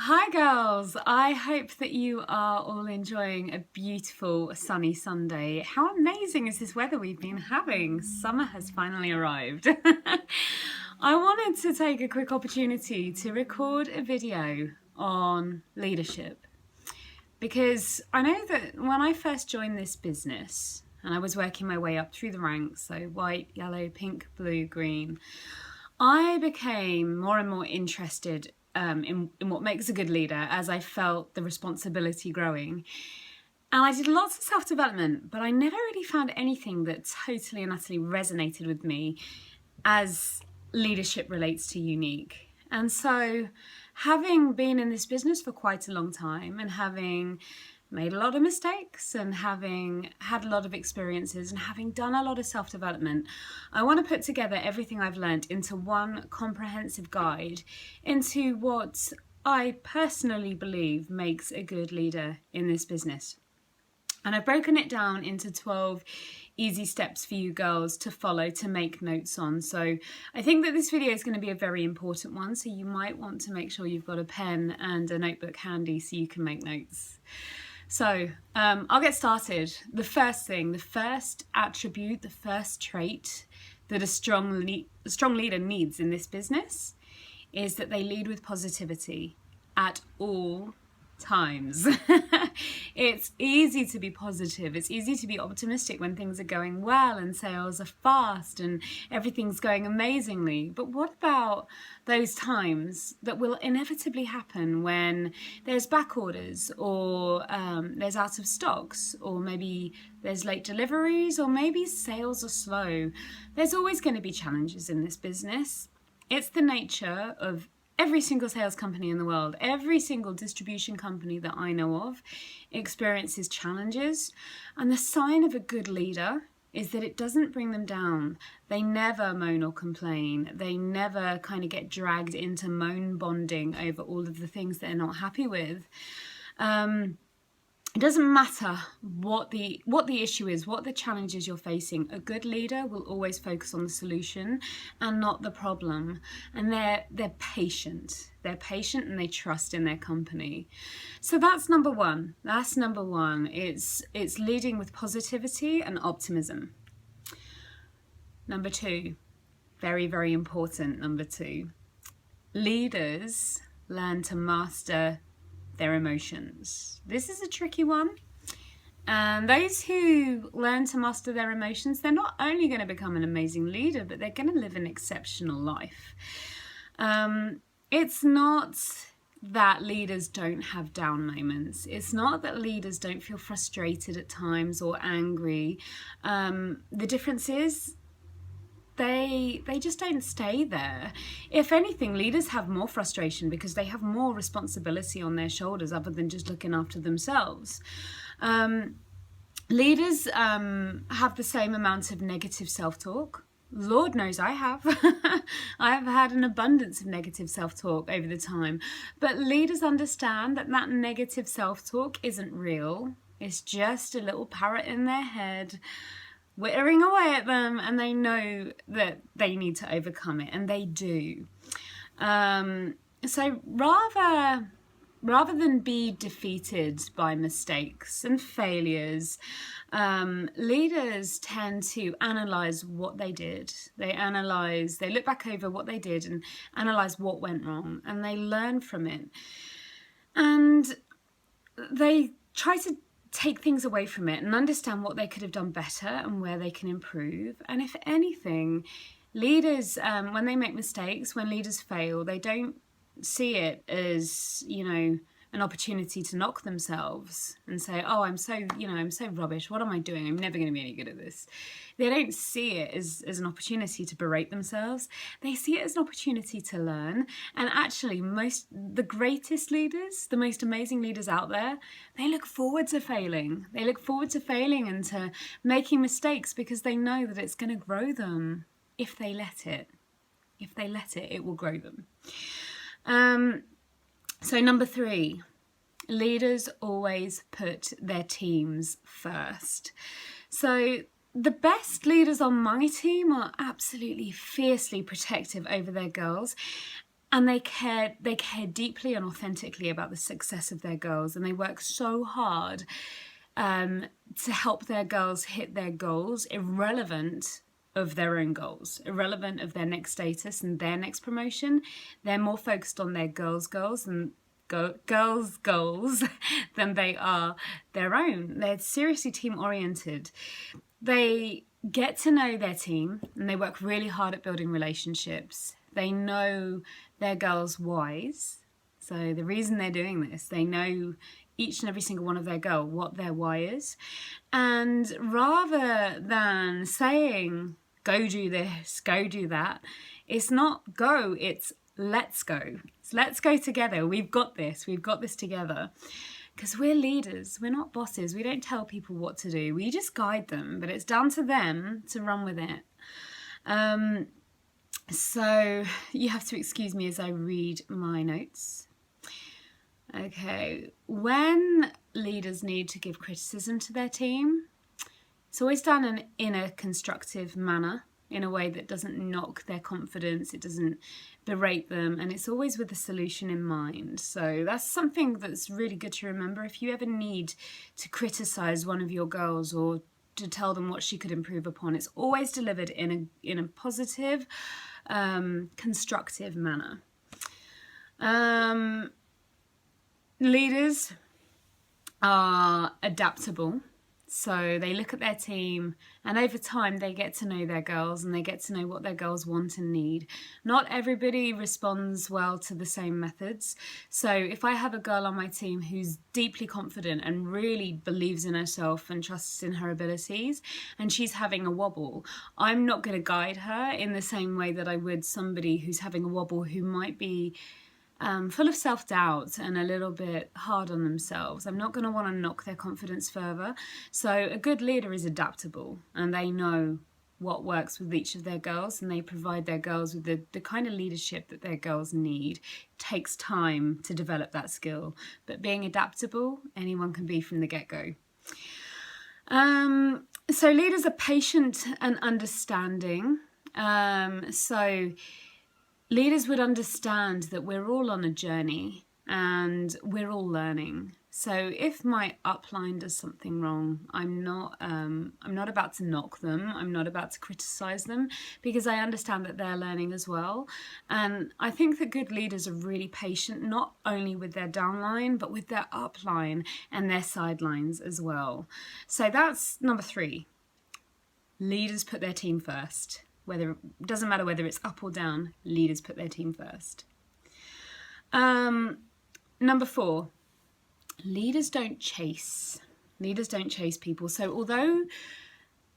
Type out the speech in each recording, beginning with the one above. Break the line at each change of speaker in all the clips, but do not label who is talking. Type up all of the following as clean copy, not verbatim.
Hi girls, I hope that you are all enjoying a beautiful sunny Sunday. How amazing is this weather we've been having? Summer has finally arrived. I wanted to take a quick opportunity to record a video on leadership because I know that when I first joined this business and I was working my way up through the ranks, so white, yellow, pink, blue, green, I became more and more interested in what makes a good leader as I felt the responsibility growing. And I did lots of self-development, but I never really found anything that totally and utterly resonated with me as leadership relates to unique. And so having been in this business for quite a long time and having made a lot of mistakes and having had a lot of experiences and having done a lot of self-development, I want to put together everything I've learned into one comprehensive guide into what I personally believe makes a good leader in this business. And I've broken it down into 12 easy steps for you girls to follow, to make notes on. So I think that this video is going to be a very important one, so you might want to make sure you've got a pen and a notebook handy so you can make notes. So I'll get started. The first thing, the first attribute, the first trait that a strong leader needs in this business is that they lead with positivity at all times. It's easy to be positive. It's easy to be optimistic when things are going well and sales are fast and everything's going amazingly. But what about those times that will inevitably happen when there's back orders or there's out of stocks, or maybe there's late deliveries, or maybe sales are slow? There's always going to be challenges in this business. It's the nature of every single sales company in the world. Every single distribution company that I know of experiences challenges. And the sign of a good leader is that it doesn't bring them down. They never moan or complain. They never kind of get dragged into moan bonding over all of the things they're not happy with. It doesn't matter what the issue is, what the challenges you're facing. A good leader will always focus on the solution and not the problem. And they're patient. They're patient and they trust in their company. So that's number one. That's number one. It's leading with positivity and optimism. Number two, very, very important. Number two, leaders learn to master their emotions. This is a tricky one. And those who learn to master their emotions, they're not only going to become an amazing leader, but they're going to live an exceptional life. It's not that leaders don't have down moments. It's not that leaders don't feel frustrated at times or angry. The difference is they just don't stay there. If anything, leaders have more frustration because they have more responsibility on their shoulders other than just looking after themselves. Leaders have the same amount of negative self-talk. Lord knows I have. I have had an abundance of negative self-talk over the time. But leaders understand that that negative self-talk isn't real. It's just a little parrot in their head whittering away at them, and they know that they need to overcome it, and they do. So rather than be defeated by mistakes and failures, leaders tend to analyze what they did. They look back over what they did and analyze what went wrong, and they learn from it. And they try to take things away from it and understand what they could have done better and where they can improve. And if anything, leaders, when they make mistakes, when leaders fail, they don't see it as, an opportunity to knock themselves and say, oh, I'm so rubbish. What am I doing? I'm never going to be any good at this. They don't see it as an opportunity to berate themselves. They see it as an opportunity to learn. And actually, the greatest leaders, the most amazing leaders out there, they look forward to failing. They look forward to failing and to making mistakes because they know that it's going to grow them if they let it. If they let it, it will grow them. So number three, leaders always put their teams first. So the best leaders on my team are absolutely fiercely protective over their girls. And they care deeply and authentically about the success of their girls, and they work so hard to help their girls hit their goals, irrelevant of their own goals, irrelevant of their next status and their next promotion. They're more focused on their girls' goals and girls' goals than they are their own. They're seriously team oriented. They get to know their team and they work really hard at building relationships. They know their girls' whys. So the reason they're doing this, they know each and every single one of their girl, what their why is. And rather than saying, go do this, go do that, it's not go, it's let's go. So let's go together. We've got this together. Because we're leaders, we're not bosses. We don't tell people what to do. We just guide them, but it's down to them to run with it. So you have to excuse me as I read my notes. Okay, when leaders need to give criticism to their team, it's always done in a constructive manner, in a way that doesn't knock their confidence, it doesn't berate them, and it's always with the solution in mind. So that's something that's really good to remember. If you ever need to criticize one of your girls or to tell them what she could improve upon, it's always delivered in a positive, constructive manner. Leaders are adaptable. So they look at their team, and over time they get to know their girls and they get to know what their girls want and need. Not everybody responds well to the same methods. So if I have a girl on my team who's deeply confident and really believes in herself and trusts in her abilities, and she's having a wobble, I'm not going to guide her in the same way that I would somebody who's having a wobble who might be full of self-doubt and a little bit hard on themselves. I'm not going to want to knock their confidence further. So a good leader is adaptable, and they know what works with each of their girls, and they provide their girls with the kind of leadership that their girls need. It takes time to develop that skill, but being adaptable, anyone can be from the get-go. So leaders are patient and understanding. Leaders would understand that we're all on a journey and we're all learning. So if my upline does something wrong, I'm not about to knock them. I'm not about to criticize them, because I understand that they're learning as well. And I think that good leaders are really patient, not only with their downline, but with their upline and their sidelines as well. So that's number 3. Leaders put their team first. It doesn't matter whether it's up or down, leaders put their team first. Number 4, leaders don't chase. Leaders don't chase people. So although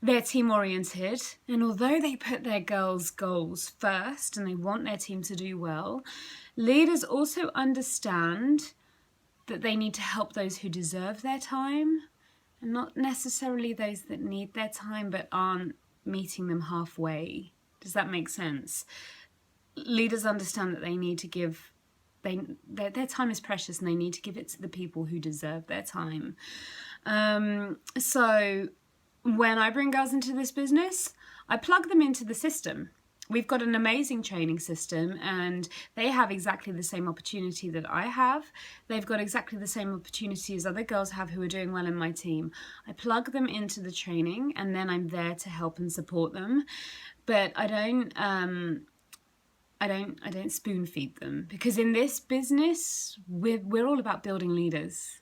they're team oriented, and although they put their girls' goals first and they want their team to do well, leaders also understand that they need to help those who deserve their time, and not necessarily those that need their time but aren't meeting them halfway. Does that make sense? Leaders understand that they need to give, their time is precious, and they need to give it to the people who deserve their time. So when I bring girls into this business, I plug them into the system. We've got an amazing training system, and they have exactly the same opportunity that I have. They've got exactly the same opportunity as other girls have who are doing well in my team. I plug them into the training, and then I'm there to help and support them. But I don't spoon feed them, because in this business, we're all about building leaders.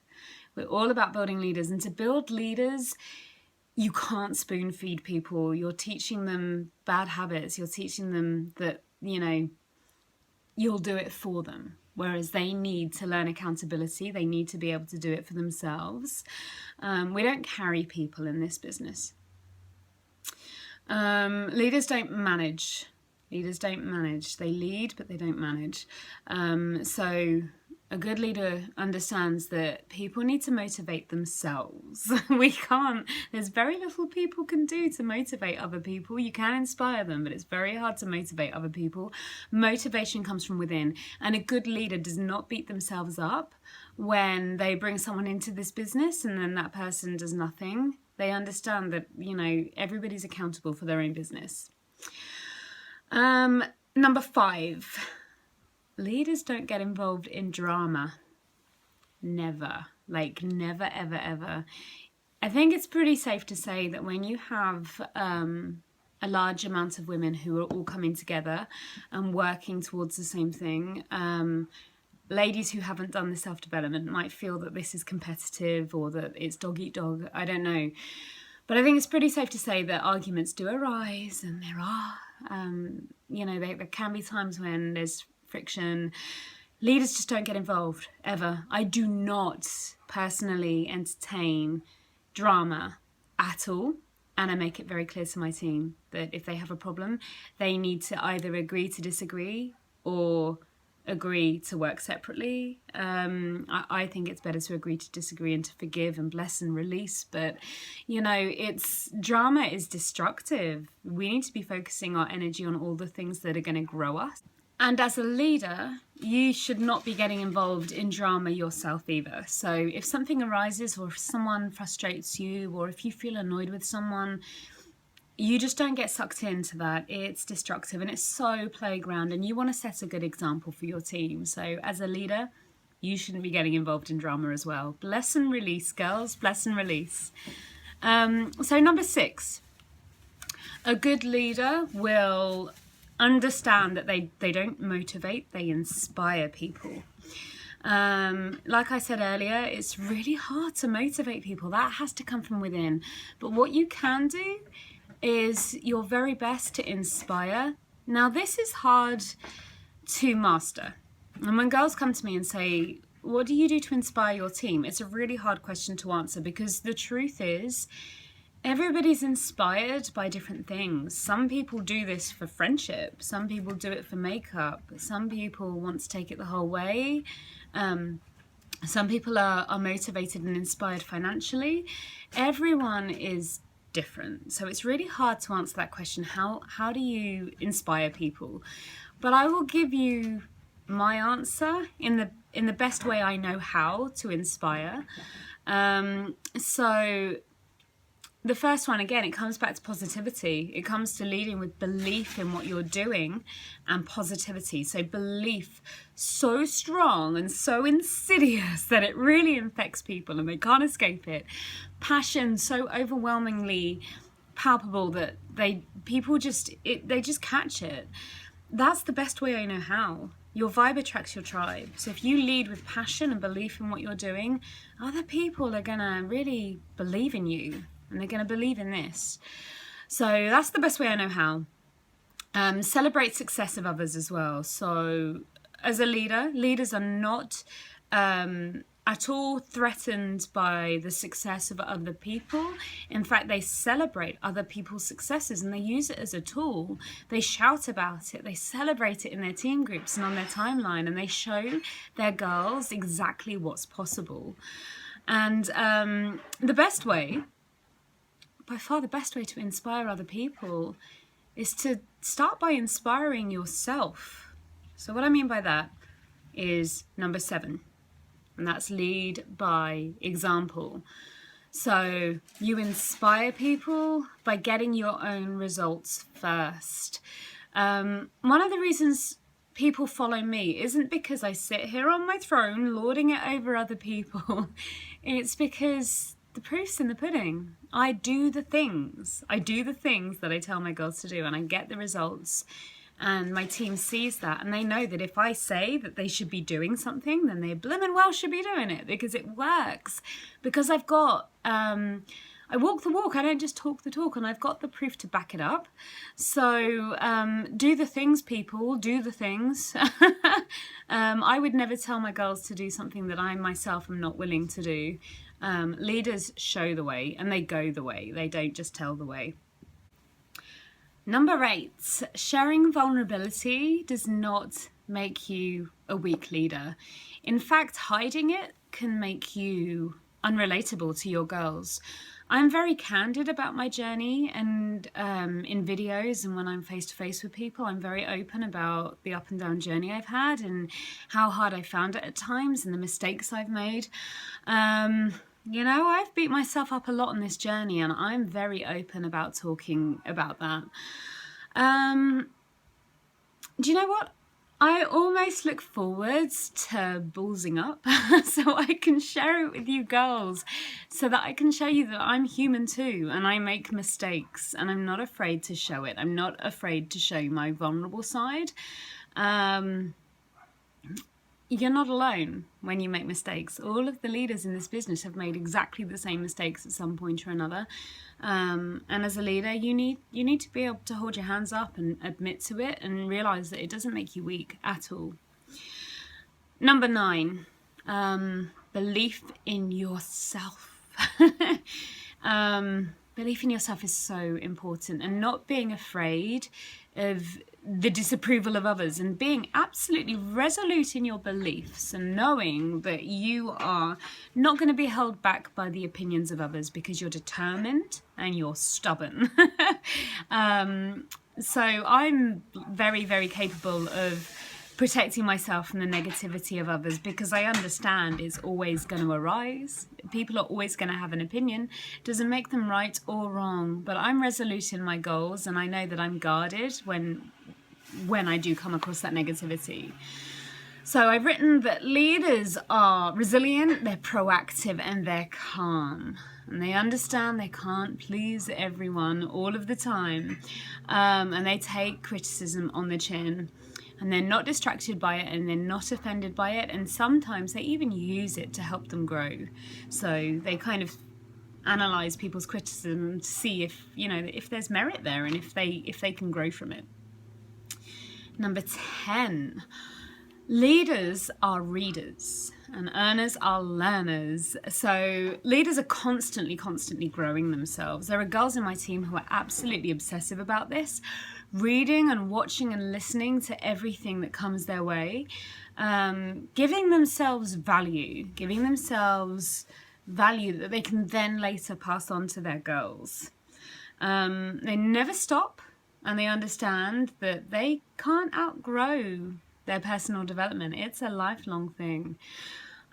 We're all about building leaders, and to build leaders, you can't spoon feed people. You're teaching them bad habits. You're teaching them that, you'll do it for them. Whereas they need to learn accountability. They need to be able to do it for themselves. We don't carry people in this business. Leaders don't manage. Leaders don't manage. They lead, but they don't manage. So a good leader understands that people need to motivate themselves. There's very little people can do to motivate other people. You can inspire them, but it's very hard to motivate other people. Motivation comes from within, and a good leader does not beat themselves up when they bring someone into this business and then that person does nothing. They understand that, everybody's accountable for their own business. Number 5. leaders don't get involved in drama. Never. Like, never, ever, ever. I think it's pretty safe to say that when you have a large amount of women who are all coming together and working towards the same thing, ladies who haven't done the self-development might feel that this is competitive or that it's dog eat dog. I don't know. But I think it's pretty safe to say that arguments do arise, and there are, there can be times when there's friction. Leaders just don't get involved, ever. I do not personally entertain drama at all. And I make it very clear to my team that if they have a problem, they need to either agree to disagree or agree to work separately. I think it's better to agree to disagree and to forgive and bless and release. But, drama is destructive. We need to be focusing our energy on all the things that are going to grow us. And as a leader, you should not be getting involved in drama yourself either. So if something arises, or if someone frustrates you, or if you feel annoyed with someone, you just don't get sucked into that. It's destructive and it's so playground, and you want to set a good example for your team. So as a leader, you shouldn't be getting involved in drama as well. Bless and release, girls. Bless and release. So number 6, a good leader will understand that they don't motivate, they inspire people. Like I said earlier, it's really hard to motivate people. That has to come from within. But what you can do is your very best to inspire. Now, this is hard to master. And when girls come to me and say, what do you do to inspire your team? It's a really hard question to answer, because the truth is, everybody's inspired by different things. Some people do this for friendship. Some people do it for makeup. Some people want to take it the whole way. Some people are motivated and inspired financially. Everyone is different. So it's really hard to answer that question. How do you inspire people? But I will give you my answer in the best way I know how to inspire. So the first one, again, it comes back to positivity. It comes to leading with belief in what you're doing and positivity. So belief so strong and so insidious that it really infects people and they can't escape it. Passion so overwhelmingly palpable that people just catch it. That's the best way I know how. Your vibe attracts your tribe. So if you lead with passion and belief in what you're doing, other people are gonna really believe in you. And they're going to believe in this. So that's the best way I know how. Celebrate success of others as well. So as a leader, leaders are not at all threatened by the success of other people. In fact, they celebrate other people's successes and they use it as a tool. They shout about it. They celebrate it in their team groups and on their timeline, and they show their girls exactly what's possible. And by far the best way to inspire other people is to start by inspiring yourself. So what I mean by that is number 7, and that's lead by example. So you inspire people by getting your own results first. One of the reasons people follow me isn't because I sit here on my throne lording it over other people. It's because the proof's in the pudding. I do the things that I tell my girls to do, and I get the results, and my team sees that, and they know that if I say that they should be doing something, then they blimmin' well should be doing it, because it works. Because I've got, I walk the walk, I don't just talk the talk, and I've got the proof to back it up. So do the things, people, do the things. I would never tell my girls to do something that I myself am not willing to do. Leaders show the way and they go the way. They don't just tell the way. Number 8, sharing vulnerability does not make you a weak leader. In fact, hiding it can make you unrelatable to your girls. I'm very candid about my journey, and in videos and when I'm face to face with people, I'm very open about the up and down journey I've had and how hard I found it at times and the mistakes I've made. I've beat myself up a lot on this journey, and I'm very open about talking about that. Do you know what? I almost look forwards to ballsing up so I can share it with you girls, so that I can show you that I'm human too and I make mistakes and I'm not afraid to show it. I'm not afraid to show my vulnerable side. You're not alone when you make mistakes. All of the leaders in this business have made exactly the same mistakes at some point or another. And as a leader, you need to be able to hold your hands up and admit to it and realize that it doesn't make you weak at all. Number 9, belief in yourself. Belief in yourself is so important, and not being afraid of the disapproval of others, and being absolutely resolute in your beliefs and knowing that you are not going to be held back by the opinions of others because you're determined and you're stubborn. So I'm very, very capable of protecting myself from the negativity of others because I understand it's always going to arise. People are always going to have an opinion. It doesn't make them right or wrong, but I'm resolute in my goals and I know that I'm guarded when I do come across that negativity. So I've written that leaders are resilient, they're proactive, and they're calm. And they understand they can't please everyone all of the time. And they take criticism on the chin. And they're not distracted by it, and they're not offended by it, and sometimes they even use it to help them grow. So they kind of analyze people's criticism to see if there's merit there and if they can grow from it. Number 10, leaders are readers and earners are learners. So leaders are constantly growing themselves. There are girls in my team who are absolutely obsessive about this, reading and watching and listening to everything that comes their way, giving themselves value that they can then later pass on to their girls. They never stop, and they understand that they can't outgrow their personal development. It's a lifelong thing.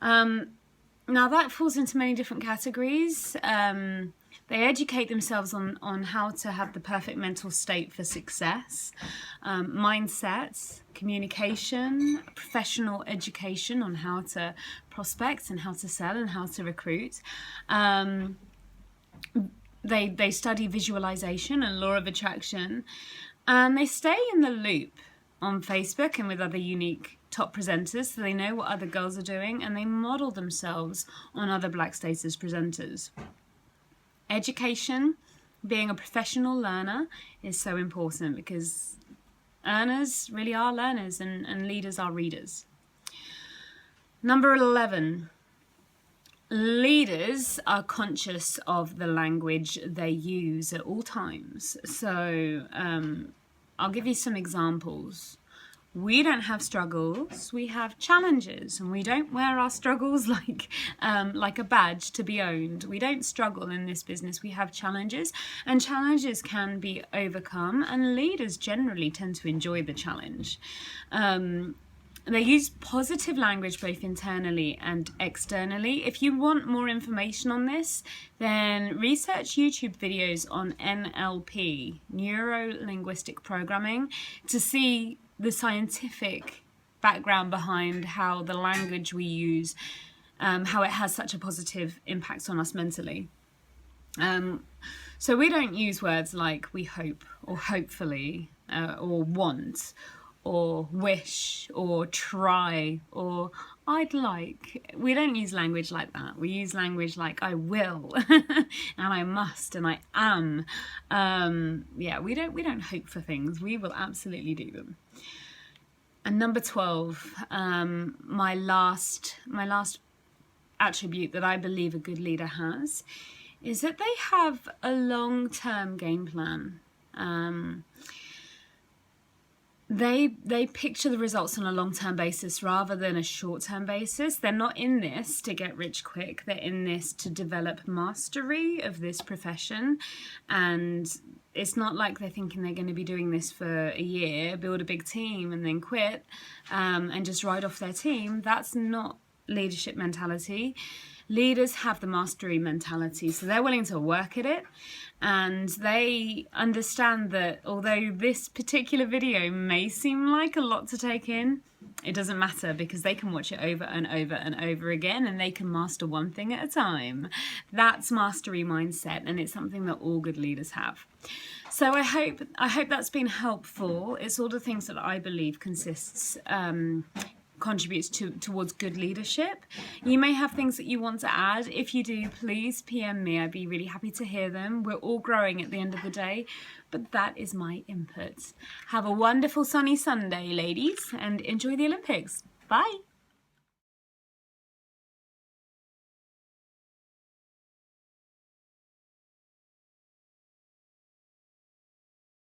Now that falls into many different categories. They educate themselves on how to have the perfect mental state for success, mindset, communication, professional education on how to prospect and how to sell and how to recruit. They study visualization and law of attraction, and they stay in the loop on Facebook and with other unique top presenters, so they know what other girls are doing, and they model themselves on other Black status presenters. Education, being a professional learner, is so important because earners really are learners and leaders are readers. Number 11, leaders are conscious of the language they use at all times. So I'll give you some examples. We don't have struggles, we have challenges, and we don't wear our struggles like a badge to be owned. We don't struggle in this business, we have challenges, and challenges can be overcome, and leaders generally tend to enjoy the challenge. They use positive language both internally and externally. If you want more information on this, then research YouTube videos on NLP, Neuro-Linguistic Programming, to see the scientific background behind how the language we use, how it has such a positive impact on us mentally. So we don't use words like we hope or hopefully or want or wish or try or I'd like. We don't use language like that. We use language like I will and I must and I am. We don't hope for things. We will absolutely do them. And number 12, my last attribute that I believe a good leader has is that they have a long-term game plan. They picture the results on a long-term basis rather than a short-term basis. They're not in this to get rich quick. They're in this to develop mastery of this profession. And it's not like they're thinking they're going to be doing this for a year, build a big team and then quit and just ride off their team. That's not leadership mentality. Leaders have the mastery mentality, so they're willing to work at it, and they understand that although this particular video may seem like a lot to take in, it doesn't matter, because they can watch it over and over and over again, and they can master one thing at a time. That's mastery mindset, and it's something that all good leaders have. So I hope that's been helpful. It's all the things that I believe contributes towards good leadership. You may have things that you want to add. If you do, please PM me. I'd be really happy to hear them. We're all growing at the end of the day, but that is my input. Have a wonderful sunny Sunday, ladies, and enjoy the Olympics. Bye.